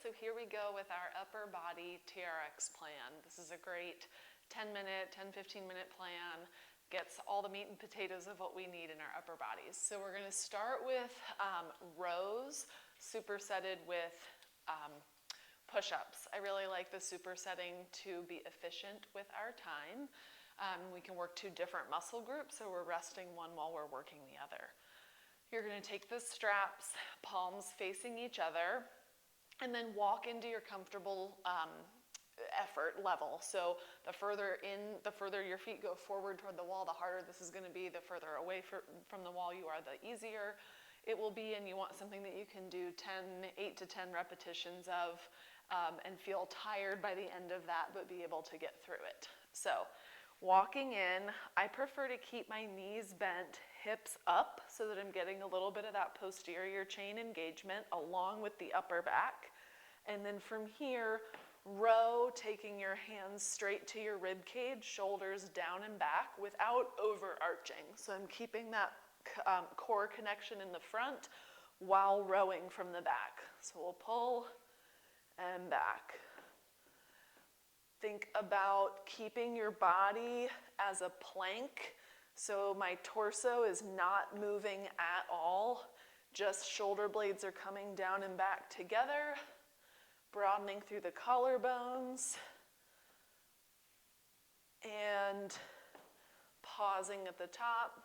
so here we go with our upper body TRX plan. This is a great 10-minute, 10-15-minute plan. Gets all the meat and potatoes of what we need in our upper bodies. So we're going to start with rows supersetted with push-ups. I really like the supersetting to be efficient with our time. We can work two different muscle groups, so we're resting one while we're working the other. You're going to take the straps, palms facing each other, and then walk into your comfortable effort level. So the further your feet go forward toward the wall, the harder this is going to be. The further away from the wall you are, the easier it will be, and you want something that you can do 8 to 10 repetitions of and feel tired by the end of that, but be able to get through it. So walking in, I prefer to keep my knees bent, hips up, so that I'm getting a little bit of that posterior chain engagement along with the upper back. And then from here, row, taking your hands straight to your rib cage, shoulders down and back without overarching. So I'm keeping that core connection in the front while rowing from the back. So we'll pull and back. Think about keeping your body as a plank. So my torso is not moving at all. Just shoulder blades are coming down and back together, broadening through the collarbones, and pausing at the top,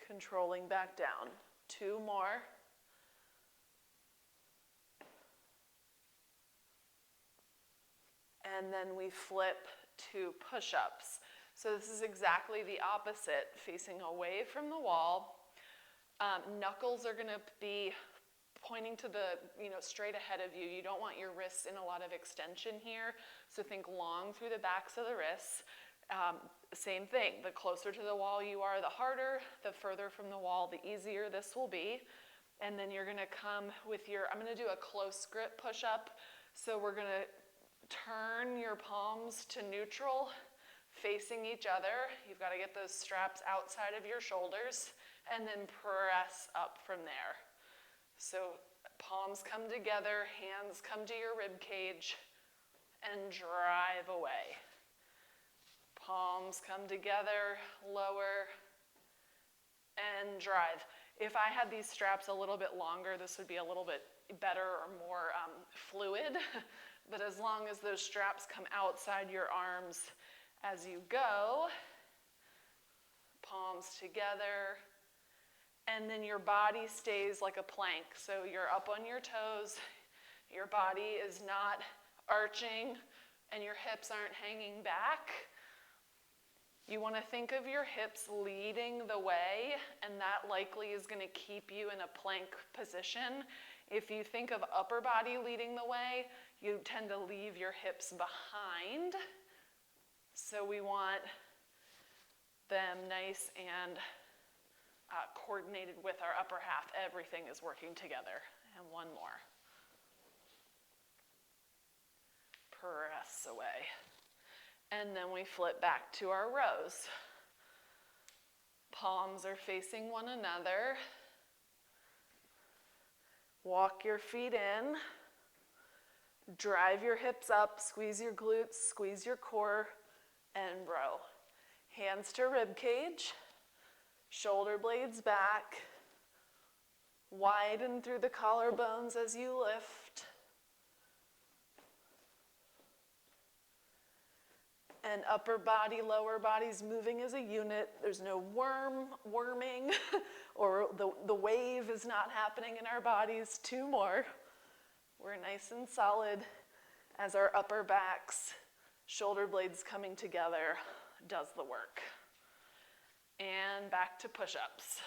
controlling back down. 2 more. And then we flip to push-ups. So this is exactly the opposite, facing away from the wall. Knuckles are going to be pointing to the, straight ahead of you. You don't want your wrists in a lot of extension here, so think long through the backs of the wrists. Same thing, the closer to the wall you are, the harder. The further from the wall, the easier this will be. And then you're going to come with I'm going to do a close grip push-up. So we're going to turn your palms to neutral, facing each other. You've got to get those straps outside of your shoulders, and then press up from there. So palms come together, hands come to your rib cage, and drive away. Palms come together, lower, and drive. If I had these straps a little bit longer, this would be a little bit better or more fluid. But as long as those straps come outside your arms as you go, palms together, and then your body stays like a plank. So you're up on your toes, your body is not arching, and your hips aren't hanging back. You want to think of your hips leading the way, and that likely is going to keep you in a plank position. If you think of upper body leading the way, you tend to leave your hips behind. So we want them nice and coordinated with our upper half. Everything is working together. And one more. Press away. And then we flip back to our rows. Palms are facing one another. Walk your feet in. Drive your hips up, squeeze your glutes, squeeze your core, and row. Hands to rib cage, shoulder blades back. Widen through the collarbones as you lift. And upper body, lower body's moving as a unit. There's no worming, or the wave is not happening in our bodies. 2 more. We're nice and solid as our upper backs, shoulder blades coming together, does the work. And back to push-ups.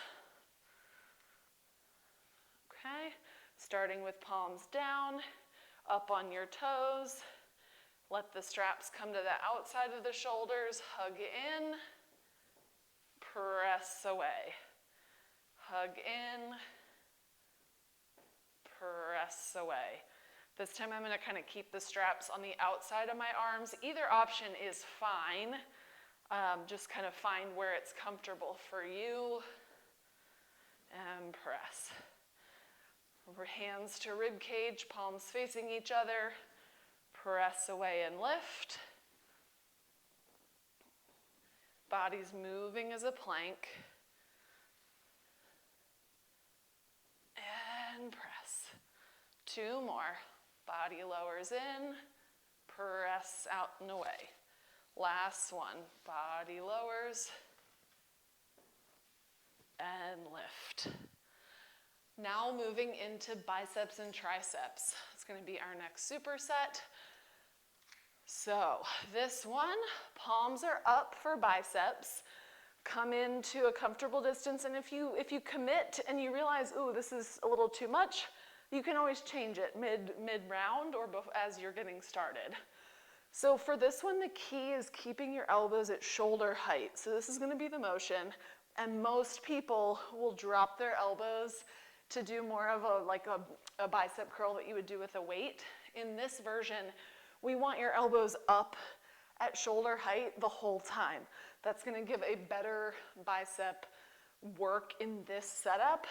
Okay, starting with palms down, up on your toes. Let the straps come to the outside of the shoulders, hug in, press away. Hug in, press away. This time I'm going to kind of keep the straps on the outside of my arms. Either option is fine. Just kind of find where it's comfortable for you. And press. Hands to rib cage, palms facing each other. Press away and lift. Body's moving as a plank. And press. 2 more. Body lowers in. Press out and away. Last one. Body lowers. And lift. Now moving into biceps and triceps. It's going to be our next superset. So this one, palms are up for biceps. Come into a comfortable distance, and if you commit and you realize, ooh, this is a little too much, you can always change it mid-round or as you're getting started. So for this one, the key is keeping your elbows at shoulder height. So this is going to be the motion, and most people will drop their elbows to do more of a bicep curl that you would do with a weight. In this version, we want your elbows up at shoulder height the whole time. That's going to give a better bicep work in this setup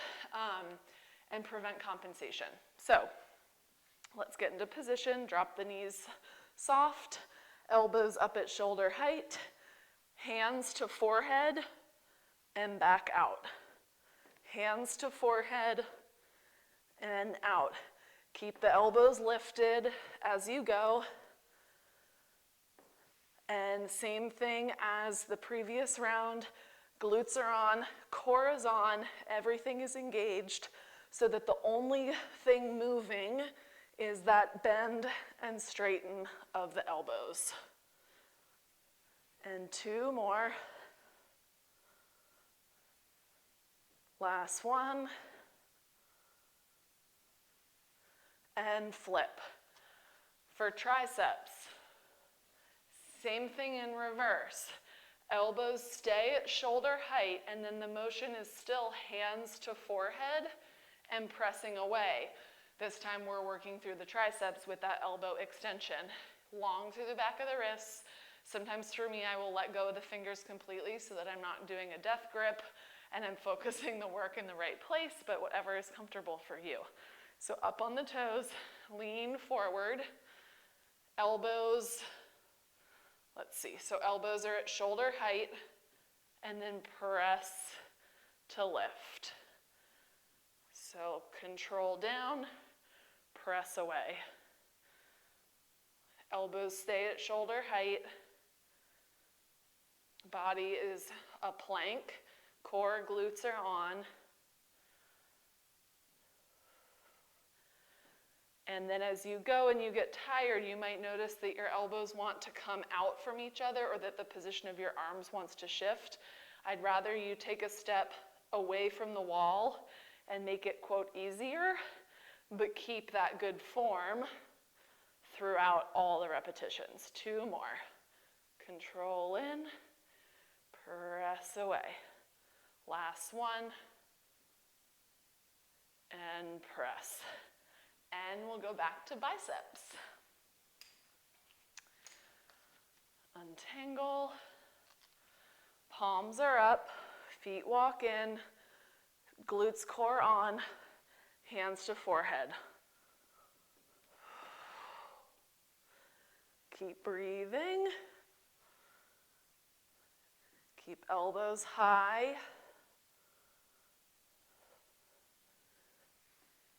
and prevent compensation. So let's get into position. Drop the knees soft, elbows up at shoulder height, hands to forehead and back out. Hands to forehead and out. Keep the elbows lifted as you go. And same thing as the previous round. Glutes are on, core is on, everything is engaged so that the only thing moving is that bend and straighten of the elbows. And 2 more. Last one. And flip. For triceps, same thing in reverse. Elbows stay at shoulder height, and then the motion is still hands to forehead and pressing away. This time we're working through the triceps with that elbow extension. Long through the back of the wrists. Sometimes for me, I will let go of the fingers completely so that I'm not doing a death grip and I'm focusing the work in the right place, but whatever is comfortable for you. So up on the toes, lean forward, elbows, let's see, so elbows are at shoulder height, and then press to lift. So control down, press away. Elbows stay at shoulder height. Body is a plank, core, glutes are on. And then as you go and you get tired, you might notice that your elbows want to come out from each other or that the position of your arms wants to shift. I'd rather you take a step away from the wall and make it, quote, easier, but keep that good form throughout all the repetitions. 2 more. Control in, press away. Last one, and press. And we'll go back to biceps. Untangle, palms are up, feet walk in, glutes core on, hands to forehead. Keep breathing. Keep elbows high.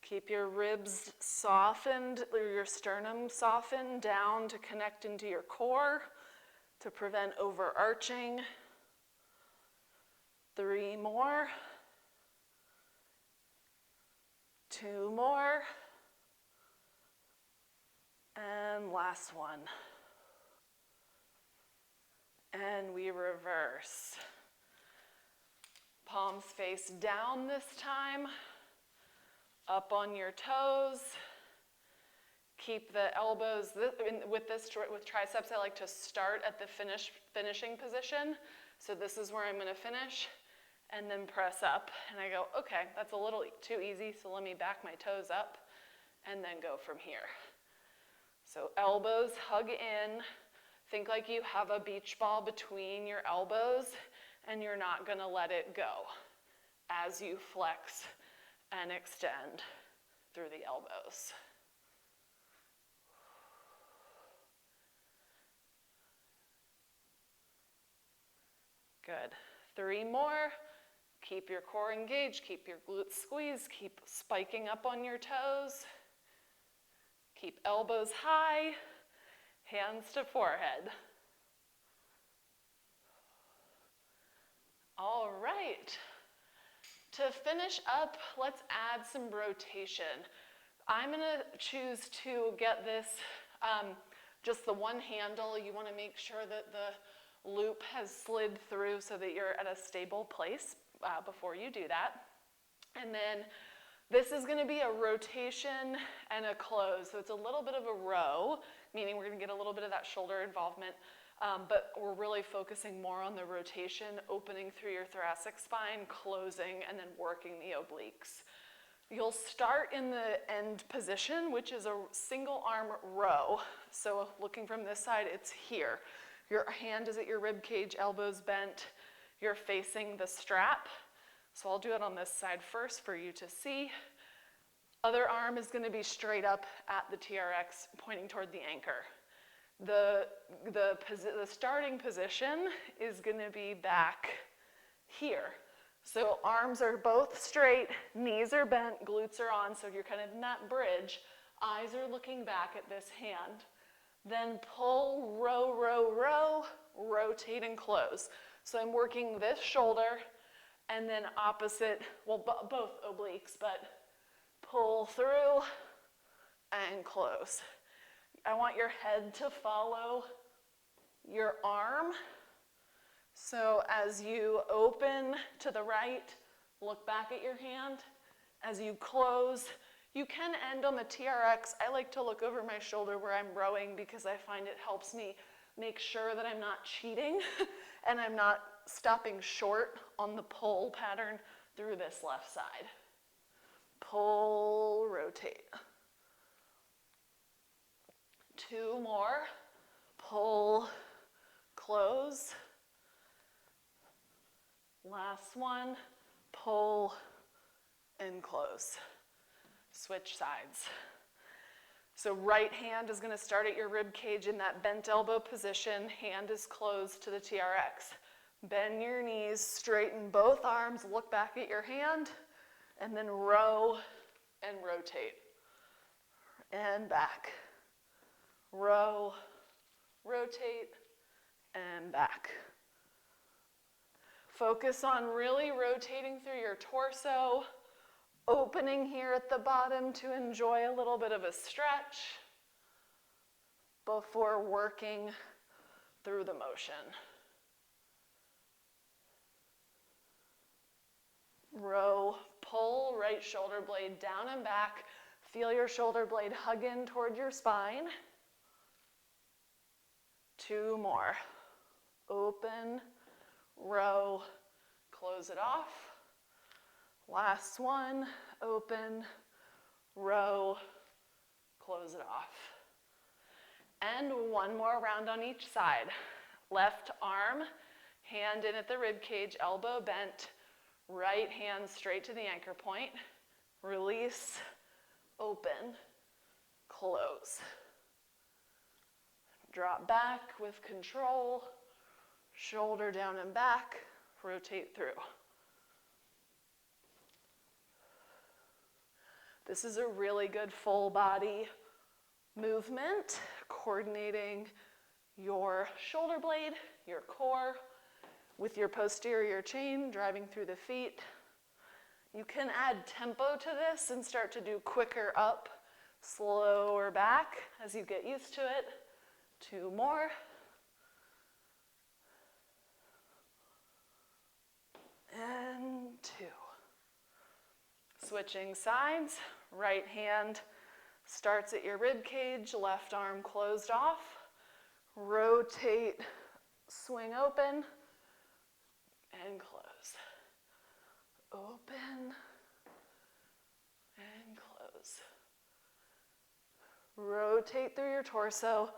Keep your ribs softened, or your sternum softened down to connect into your core to prevent overarching. 3 more. 2 more. And last one. And we reverse. Palms face down this time. Up on your toes. Keep the elbows, with triceps, I like to start at the finishing position. So this is where I'm gonna finish and then press up. And I go, okay, that's a little too easy, so let me back my toes up and then go from here. So elbows hug in. Think like you have a beach ball between your elbows and you're not gonna let it go as you flex and extend. through the elbows. Good. 3 more. Keep your core engaged, keep your glutes squeezed, keep spiking up on your toes. Keep elbows high, hands to forehead. All right. To finish up, let's add some rotation. I'm gonna choose to get this just the one handle. You wanna make sure that the loop has slid through so that you're at a stable place before you do that. And then this is gonna be a rotation and a close. So it's a little bit of a row, meaning we're gonna get a little bit of that shoulder involvement, but we're really focusing more on the rotation, opening through your thoracic spine, closing, and then working the obliques. You'll start in the end position, which is a single arm row. So looking from this side, it's here. Your hand is at your rib cage, elbows bent. You're facing the strap. So I'll do it on this side first for you to see. Other arm is going to be straight up at the TRX, pointing toward the anchor. The starting position is going to be back here. So arms are both straight, knees are bent, glutes are on, so you're kind of in that bridge. Eyes are looking back at this hand. Then pull, row, row, row, rotate and close. So I'm working this shoulder and then opposite, well, both obliques, but pull through and close. I want your head to follow your arm. So as you open to the right, look back at your hand. As you close, you can end on the TRX. I like to look over my shoulder where I'm rowing because I find it helps me make sure that I'm not cheating and I'm not stopping short on the pull pattern through this left side. Pull, rotate. 2 more. Pull, close. Last one. Pull and close. Switch sides. So right hand is going to start at your rib cage in that bent elbow position. Hand is closed to the TRX. Bend your knees, straighten both arms, look back at your hand, and then row and rotate. And back. Row, rotate, and back. Focus on really rotating through your torso, opening here at the bottom to enjoy a little bit of a stretch before working through the motion. Row, pull, right shoulder blade down and back. Feel your shoulder blade hug in toward your spine. 2 more. Open, row, close it off. Last one, open, row, close it off. And 1 more round on each side. Left arm, hand in at the rib cage, elbow bent. Right hand straight to the anchor point. Release, open, close. Drop back with control. Shoulder down and back. Rotate through. This is a really good full body movement, coordinating your shoulder blade, your core, with your posterior chain driving through the feet. You can add tempo to this and start to do quicker up, slower back as you get used to it. 2 more. And 2. Switching sides. Right hand starts at your rib cage, left arm closed off. Rotate, swing open, and close. Open and close. Rotate through your torso,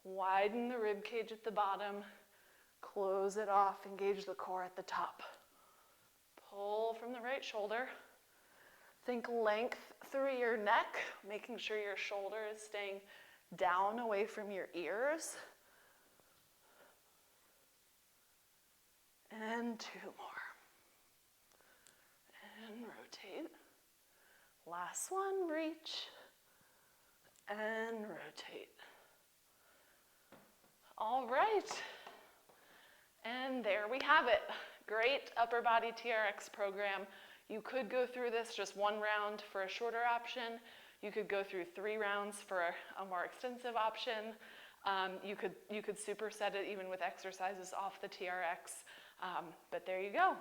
widen the rib cage at the bottom, close it off, engage the core at the top. Pull from the right shoulder. Think length through your neck, making sure your shoulder is staying down away from your ears. And 2 more. And rotate. Last one, reach. And rotate. All right. And there we have it. Great upper body TRX program. You could go through this just 1 round for a shorter option. You could go through 3 rounds for a more extensive option. You could superset it even with exercises off the TRX. But there you go.